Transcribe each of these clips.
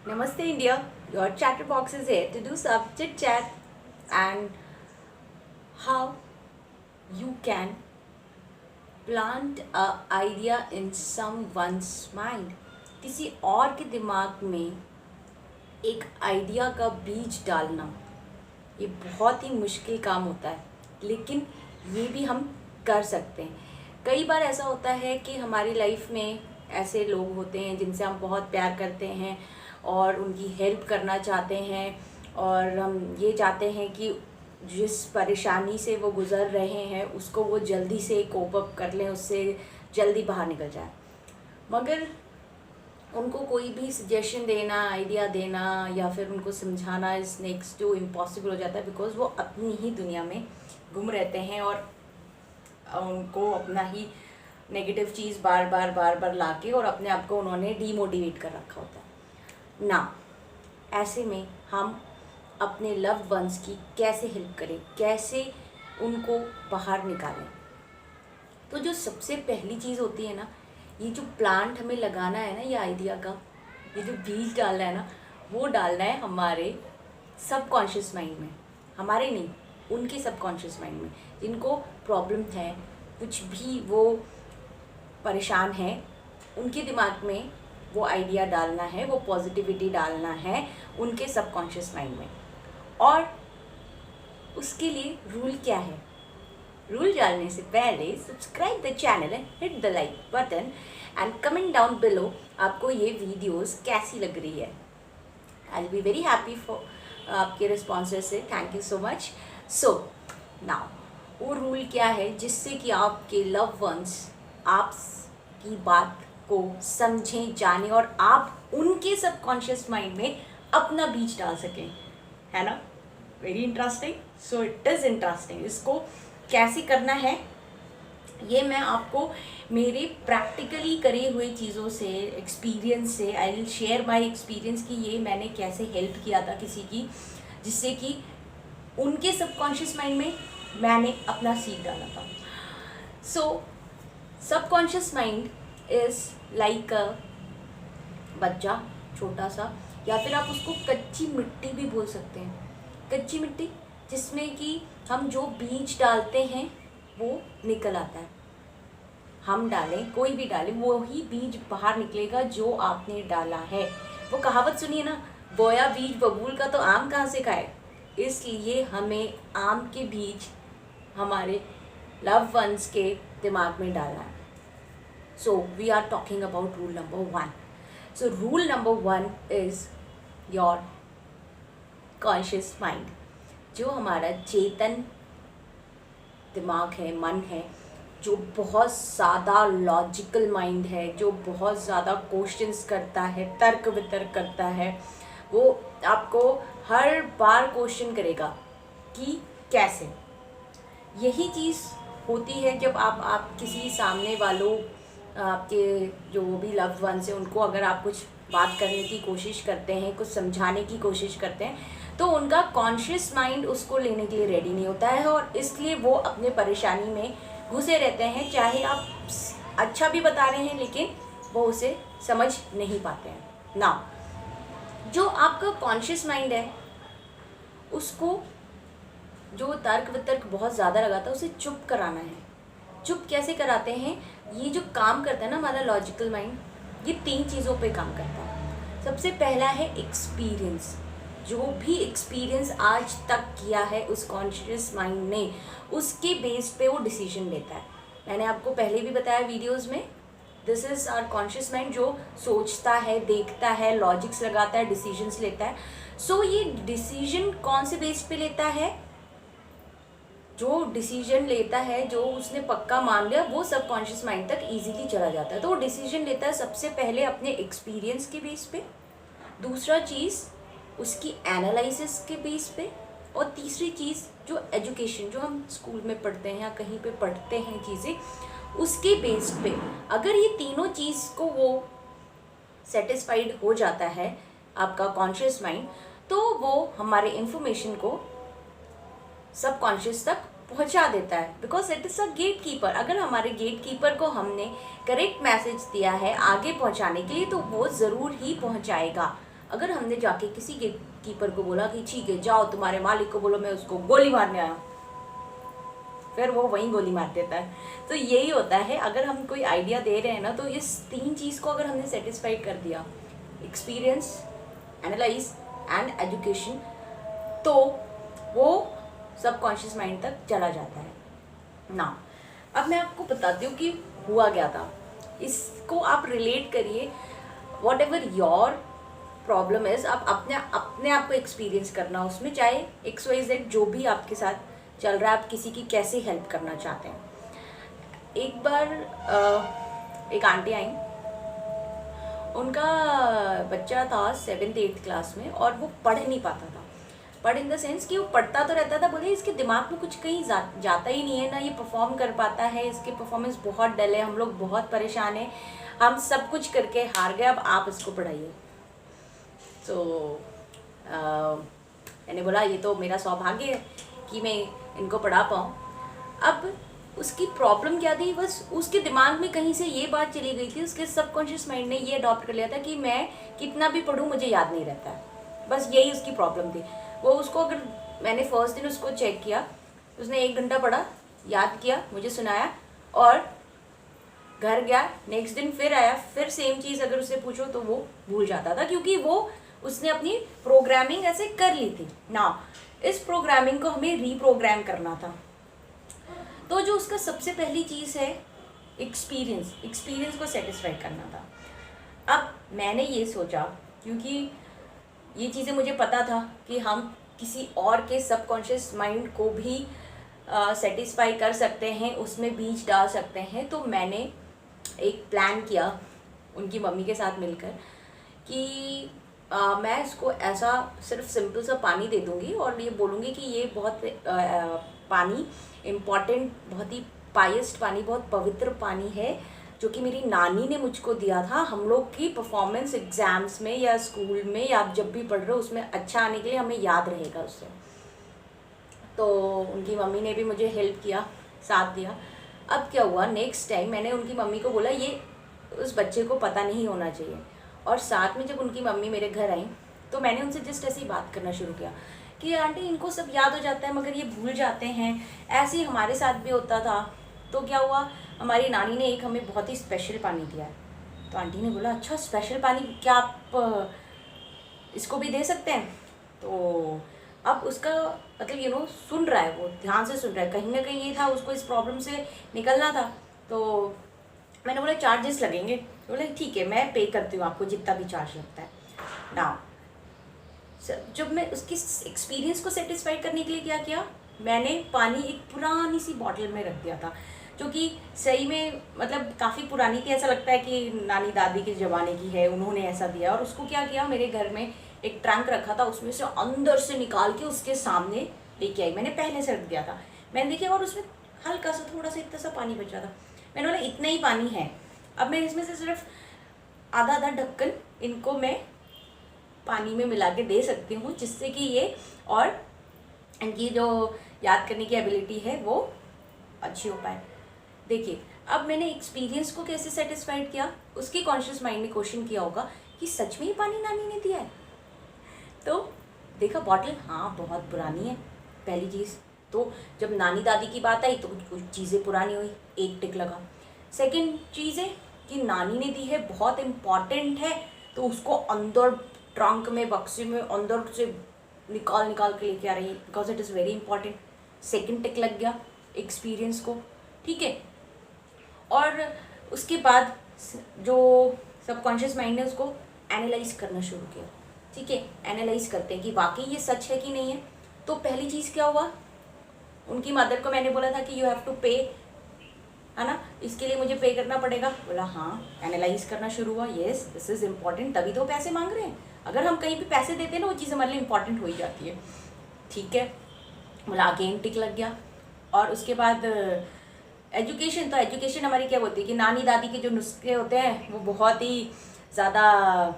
Namaste India, your chatterbox is here to do some chit chat and how you can plant a idea in someone's mind. किसी और के दिमाग में एक idea का बीज डालना ये बहुत ही मुश्किल काम होता है, लेकिन ये भी हम कर सकते हैं। कई बार ऐसा होता है कि हमारी लाइफ में ऐसे लोग होते हैं जिनसे हम बहुत प्यार करते हैं और उनकी हेल्प करना चाहते हैं, और हम ये चाहते हैं कि जिस परेशानी से वो गुज़र रहे हैं उसको वो जल्दी से कोप अप कर लें, उससे जल्दी बाहर निकल जाए। मगर उनको कोई भी सजेशन देना, आइडिया देना या फिर उनको समझाना इज़ नेक्स्ट टू इम्पॉसिबल हो जाता है, बिकॉज वो अपनी ही दुनिया में गुम रहते हैं और उनको अपना ही नेगेटिव चीज़ बार बार लाके और अपने आप को उन्होंने डीमोटिवेट कर रखा होता है ना। ऐसे में हम अपने लव वंस की कैसे हेल्प करें, कैसे उनको बाहर निकालें। तो जो सबसे पहली चीज़ होती है ना, ये जो प्लांट हमें लगाना है ना, ये आइडिया का ये जो बीज डालना है ना, वो डालना है हमारे सबकॉन्शियस माइंड में। हमारे नहीं, उनके सबकॉन्शियस माइंड में जिनको प्रॉब्लम है, कुछ भी वो परेशान है, उनके दिमाग में वो आइडिया डालना है, वो पॉजिटिविटी डालना है उनके सबकॉन्शियस माइंड में। और उसके लिए रूल क्या है? रूल जानने से पहले subscribe the channel and hit the like button and comment down below आपको ये वीडियोस कैसी लग रही है। I will be very happy for आपके रिस्पॉन्सेस से। Thank you so much. So now वो रूल क्या है जिससे कि आपके लव वंस आपकी बात को समझें, जानें और आप उनके सबकॉन्शियस माइंड में अपना बीज डाल सकें, है ना? Very interesting. So it is interesting. इसको कैसे करना है ये मैं आपको मेरे प्रैक्टिकली करे हुए चीज़ों से, एक्सपीरियंस से, I will share my experience कि ये मैंने कैसे हेल्प किया था किसी की, जिससे कि उनके सबकॉन्शियस माइंड में मैंने अपना सीड डाला था। So subconscious mind is like a बच्चा छोटा सा, या फिर आप उसको कच्ची मिट्टी भी बोल सकते हैं। कच्ची मिट्टी जिसमें कि हम जो बीज डालते हैं वो निकल आता है। हम डालें, कोई भी डालें, वो ही बीज बाहर निकलेगा जो आपने डाला है। वो कहावत सुनिए ना, बोया बीज बबूल का तो आम कहाँ से खाए। इसलिए हमें आम के बीज हमारे लव वंस के दिमाग में डालना है। So we are talking about rule number 1. So rule number 1 is your conscious mind. जो हमारा चेतन दिमाग है, मन है, जो बहुत ज़्यादा लॉजिकल माइंड है, जो बहुत ज़्यादा क्वेश्चंस करता है, तर्क वितर्क करता है, वो आपको हर बार क्वेश्चन करेगा कि कैसे। यही चीज़ होती है जब आप किसी सामने वालों, आपके जो भी लव्ड वंस हैं, उनको अगर आप कुछ बात करने की कोशिश करते हैं, कुछ समझाने की कोशिश करते हैं, तो उनका कॉन्शियस माइंड उसको लेने के लिए रेडी नहीं होता है और इसलिए वो अपने परेशानी में घुसे रहते हैं। चाहे आप अच्छा भी बता रहे हैं लेकिन वो उसे समझ नहीं पाते हैं ना। जो आपका कॉन्शियस माइंड है उसको जो तर्क वितर्क बहुत ज़्यादा लगाता है उसे चुप कराना है। चुप कैसे कराते हैं? ये जो काम करता है ना हमारा लॉजिकल माइंड, ये 3 चीज़ों पे काम करता है। सबसे पहला है एक्सपीरियंस। जो भी एक्सपीरियंस आज तक किया है उस कॉन्शियस माइंड ने, उसके बेस पे वो डिसीजन लेता है। मैंने आपको पहले भी बताया वीडियोस में, this is our conscious mind जो सोचता है, देखता है, लॉजिक्स लगाता है, डिसीजंस लेता है। सो ये डिसीजन कौन से बेस पे लेता है? जो डिसीजन लेता है, जो उसने पक्का मान लिया, वो सबकॉन्शियस माइंड तक इजीली चला जाता है। तो वो डिसीजन लेता है सबसे पहले अपने एक्सपीरियंस के बेस पे, दूसरा चीज़ उसकी एनालिसिस के बेस पे, और तीसरी चीज़ जो एजुकेशन, जो हम स्कूल में पढ़ते हैं या कहीं पे पढ़ते हैं चीज़ें, उसके बेस पे। अगर ये तीनों चीज़ को वो सेटिस्फाइड हो जाता है आपका कॉन्शियस माइंड, तो वो हमारे इंफॉर्मेशन को सबकॉन्शियस तक पहुंचा देता है, because it is a gatekeeper. अगर हमारे गेट कीपर को हमने करेक्ट मैसेज दिया है आगे पहुंचाने के लिए, तो वो ज़रूर ही पहुंचाएगा। अगर हमने जाके किसी गेट कीपर को बोला कि ठीक है जाओ तुम्हारे मालिक को बोलो मैं उसको गोली मारने आया, फिर वो वहीं गोली मार देता है। तो यही होता है, अगर हम कोई आइडिया दे रहे हैं ना, तो इस 3 चीज़ को अगर हमने सेटिस्फाइड कर दिया, एक्सपीरियंस, एनालाइज एंड एजुकेशन, तो वो सबकॉन्शियस माइंड तक चला जाता है ना। अब मैं आपको बताती हूँ कि हुआ क्या था। इसको आप रिलेट करिए, what ever your problem is, आप अपने आप को एक्सपीरियंस करना उसमें, चाहे XYZ जो भी आपके साथ चल रहा है, आप किसी की कैसे हेल्प करना चाहते हैं। एक बार एक आंटी आई, उनका बच्चा था 7th 8th क्लास में, और वो पढ़ नहीं पाता था। पढ़ इन द सेंस कि वो पढ़ता तो रहता था, बोले इसके दिमाग में कुछ कहीं जाता ही नहीं है, ना ये परफॉर्म कर पाता है, इसके परफॉर्मेंस बहुत डल है, हम लोग बहुत परेशान हैं, हम सब कुछ करके हार गए, अब आप इसको पढ़ाइए। तो मैंने बोला ये तो मेरा सौभाग्य है कि मैं इनको पढ़ा पाऊँ। अब उसकी प्रॉब्लम क्या थी, बस उसके दिमाग में कहीं से ये बात चली गई थी, उसके सबकॉन्शियस माइंड ने ये अडॉप्ट कर लिया था कि मैं कितना भी पढूं मुझे याद नहीं रहता है, बस यही उसकी प्रॉब्लम थी। वो उसको, अगर मैंने फर्स्ट दिन उसको चेक किया, उसने 1 घंटा पढ़ा, याद किया, मुझे सुनाया और घर गया, नेक्स्ट दिन फिर आया, फिर सेम चीज़ अगर उससे पूछो तो वो भूल जाता था, क्योंकि वो उसने अपनी प्रोग्रामिंग ऐसे कर ली थी ना। इस प्रोग्रामिंग को हमें रीप्रोग्राम करना था। तो जो उसका सबसे पहली चीज़ है एक्सपीरियंस को सेटिस्फाई करना था। अब मैंने ये सोचा, क्योंकि ये चीज़ें मुझे पता था कि हम किसी और के सबकॉन्शियस माइंड को भी सेटिस्फाई कर सकते हैं, उसमें बीज डाल सकते हैं। तो मैंने एक प्लान किया उनकी मम्मी के साथ मिलकर कि मैं इसको ऐसा सिर्फ सिंपल सा पानी दे दूँगी और ये बोलूँगी कि ये बहुत पानी इम्पॉर्टेंट, बहुत ही पायस्ट पानी, बहुत पवित्र पानी है, जो कि मेरी नानी ने मुझको दिया था हम लोग की परफॉर्मेंस एग्ज़ाम्स में या स्कूल में, या आप जब भी पढ़ रहे हो उसमें अच्छा आने के लिए, हमें याद रहेगा उससे। तो उनकी मम्मी ने भी मुझे हेल्प किया, साथ दिया। अब क्या हुआ, नेक्स्ट टाइम मैंने उनकी मम्मी को बोला ये उस बच्चे को पता नहीं होना चाहिए। और साथ में जब उनकी मम्मी मेरे घर आई, तो मैंने उनसे जस्ट ऐसे ही बात करना शुरू किया कि आंटी इनको सब याद हो जाता है मगर ये भूल जाते हैं, ऐसे ही हमारे साथ भी होता था। तो क्या हुआ, हमारी नानी ने एक हमें बहुत ही स्पेशल पानी दिया है। तो आंटी ने बोला अच्छा स्पेशल पानी, क्या आप इसको भी दे सकते हैं? तो अब उसका मतलब सुन रहा है, वो ध्यान से सुन रहा है, कहीं ना कहीं ये था उसको इस प्रॉब्लम से निकलना था। तो मैंने बोला चार्जेस लगेंगे? बोले ठीक है मैं पे करती हूँ आपको जितना भी चार्ज लगता है ना। जब मैं उसकी एक्सपीरियंस को सेटिस्फाई करने के लिए क्या किया, मैंने पानी एक पुरानी सी बॉटल में रख दिया था, जो कि सही में मतलब काफ़ी पुरानी थी, ऐसा लगता है कि नानी दादी के ज़माने की है, उन्होंने ऐसा दिया। और उसको क्या किया, मेरे घर में एक ट्रंक रखा था, उसमें से अंदर से निकाल के उसके सामने लेके आई, मैंने पहले से रख दिया था। मैंने देखा और उसमें हल्का सा थोड़ा सा इतना सा पानी बचा था। मैंने बोला इतना ही पानी है, अब मैं इसमें से सिर्फ आधा ढक्कन इनको मैं पानी में मिला के दे सकती हूँ, जिससे कि ये और इनकी जो याद करने की एबिलिटी है वो अच्छी हो पाए। देखिए अब मैंने एक्सपीरियंस को कैसे सेटिस्फाइड किया, उसकी कॉन्शियस माइंड ने क्वेश्चन किया होगा कि सच में ही पानी नानी ने दिया है। तो देखा बॉटल हाँ बहुत पुरानी है, पहली चीज़। तो जब नानी दादी की बात आई तो कुछ चीज़ें पुरानी हुई, एक टिक लगा। सेकेंड चीज़ है कि नानी ने दी है, बहुत इम्पॉर्टेंट है, तो उसको अंदर ट्रंक में बक्से में अंदर से निकाल के लेके आ रही है, because it is very important. Second tick लग गया एक्सपीरियंस को, ठीक है। और उसके बाद जो सबकॉन्शियस माइंड ने उसको एनालाइज करना शुरू किया, ठीक है। एनालाइज करते हैं कि वाकई ये सच है कि नहीं है। तो पहली चीज़ क्या हुआ, उनकी मदर को मैंने बोला था कि यू हैव टू पे, है ना, इसके लिए मुझे पे करना पड़ेगा। बोला हाँ। एनालाइज करना शुरू हुआ, येस दिस इज़ इम्पॉर्टेंट, तभी तो पैसे मांग रहे हैं। अगर हम कहीं भी पैसे देते हैं ना, वो चीज़ हमारे लिए इंपॉर्टेंट हो ही जाती है, ठीक है। बोला अगेन टिक लग गया। और उसके बाद एजुकेशन, तो एजुकेशन हमारी क्या होती है कि नानी दादी के जो नुस्खे होते हैं वो बहुत ही ज़्यादा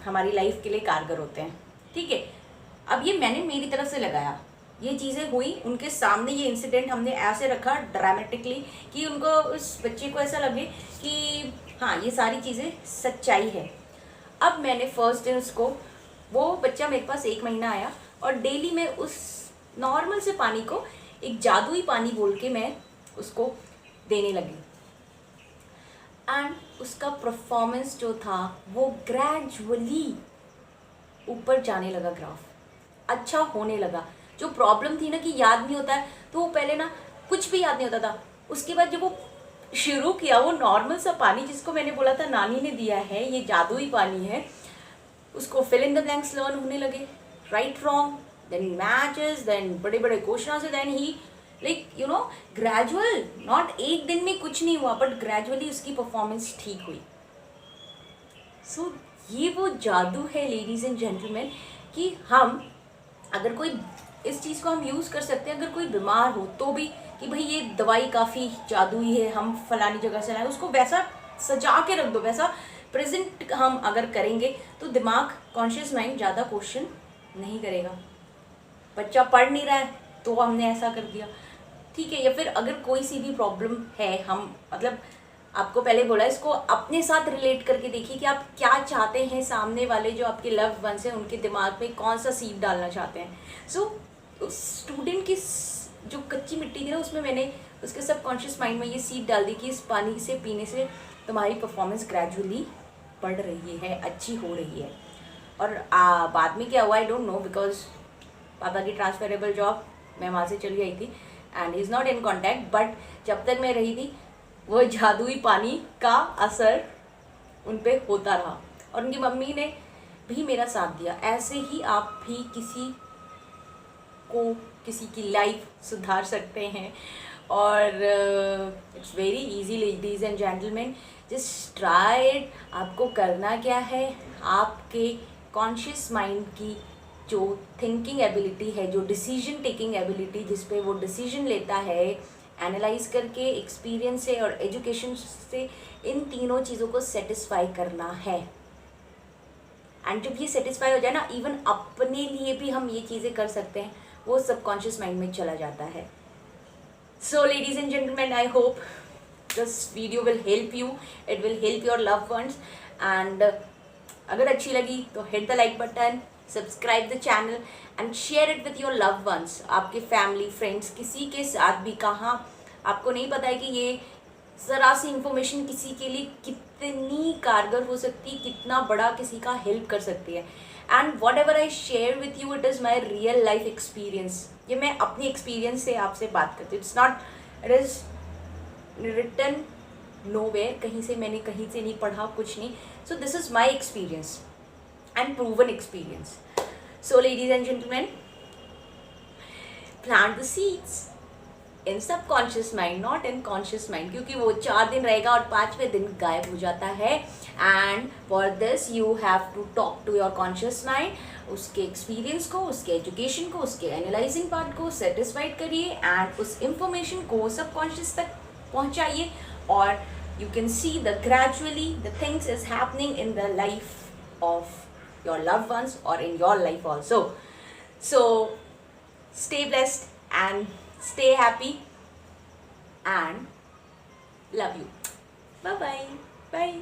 हमारी लाइफ के लिए कारगर होते हैं, ठीक है। अब ये मैंने मेरी तरफ से लगाया, ये चीज़ें हुई उनके सामने, ये इंसिडेंट हमने ऐसे रखा ड्रामेटिकली कि उनको, उस बच्चे को ऐसा लगे कि हाँ ये सारी चीज़ें सच्चाई है। अब मैंने फर्स्ट दिन उसको वो बच्चा मेरे पास 1 महीना आया और डेली मैं उस नॉर्मल से पानी को एक जादुई पानी बोल के मैं उसको देने लगी एंड उसका परफॉर्मेंस जो था वो ग्रेजुअली ऊपर जाने लगा, ग्राफ अच्छा होने लगा। जो प्रॉब्लम थी ना कि याद नहीं होता है, तो वो पहले ना कुछ भी याद नहीं होता था, उसके बाद जब वो शुरू किया वो नॉर्मल सा पानी जिसको मैंने बोला था नानी ने दिया है, ये जादुई पानी है, उसको fill in the blanks learn होने लगे, right wrong, then matches, then बड़े बड़े क्वेश्चन से, देन ही like you know gradual, not एक दिन में कुछ नहीं हुआ बट ग्रेजुअली उसकी परफॉर्मेंस ठीक हुई। सो ये वो जादू है लेडीज एंड जेंटलमैन कि हम अगर कोई इस चीज़ को हम यूज़ कर सकते हैं, अगर कोई बीमार हो तो भी कि भाई ये दवाई काफ़ी जादुई है, हम फलानी जगह से लाए, उसको वैसा सजा के रख दो, वैसा प्रेजेंट हम अगर करेंगे तो दिमाग, कॉन्शियस माइंड ज़्यादा क्वेश्चन नहीं करेगा। बच्चा पढ़ नहीं रहा है तो हमने ऐसा कर दिया, ठीक है। या फिर अगर कोई सी भी प्रॉब्लम है, हम मतलब आपको पहले बोला इसको अपने साथ रिलेट करके देखिए कि आप क्या चाहते हैं, सामने वाले जो आपके लव वंस हैं उनके दिमाग में कौन सा सीड डालना चाहते हैं। सो उस स्टूडेंट की जो कच्ची मिट्टी थी ना, उसमें मैंने उसके सबकॉन्शियस माइंड में ये सीड डाल दी कि इस पानी से पीने से तुम्हारी परफॉर्मेंस ग्रेजुअली बढ़ रही है, अच्छी हो रही है। और बाद में क्या हुआ आई डोंट नो, बिकॉज पापा की ट्रांसफरेबल जॉब, मैं वहाँ से चली गई थी and is not in contact, but जब तक मैं रही थी वो जादुई पानी का असर उन पे होता रहा और उनकी मम्मी ने भी मेरा साथ दिया। ऐसे ही आप भी किसी की लाइफ सुधार सकते हैं और it's very easy ladies and gentleman, just try it. आपको करना क्या है, आपके कॉन्शियस माइंड की जो थिंकिंग एबिलिटी है, जो डिसीजन टेकिंग एबिलिटी, जिस पे वो डिसीजन लेता है एनालाइज करके, एक्सपीरियंस से और एजुकेशन से, इन तीनों चीज़ों को सेटिस्फाई करना है। एंड जब ये सेटिस्फाई हो जाए ना, इवन अपने लिए भी हम ये चीज़ें कर सकते हैं, वो सबकॉन्शियस माइंड में चला जाता है। So ladies and gentleman, I hope this video will help you, it will help your loved ones and अगर अच्छी लगी तो hit the like button, subscribe the channel and share it with your loved ones, आपके family friends, किसी के साथ भी। कहाँ आपको नहीं पता है कि ये ज़रा सी इंफॉर्मेशन किसी के लिए कितनी कारगर हो सकती है, कितना बड़ा किसी का हेल्प कर सकती है। And whatever I share with you, it is my real life experience. ये मैं अपनी एक्सपीरियंस से आपसे बात करती हूँ, it's not, it is written nowhere, कहीं से मैंने कहीं से नहीं पढ़ा, कुछ नहीं। So this is my experience and proven experience. So ladies and gentlemen, plant the seeds in subconscious mind, not in conscious mind, क्योंकि वो 4 दिन रहेगा और 5वें दिन गायब हो जाता है। And for this you have to talk to your conscious mind, उसके experience को, उसके education को, उसके analyzing part को satisfied करिए and उस information को subconscious तक पहुँचाइए और you can see the gradually the things is happening in the life of your loved ones or in your life also. So stay blessed and stay happy and love you. Bye bye. Bye.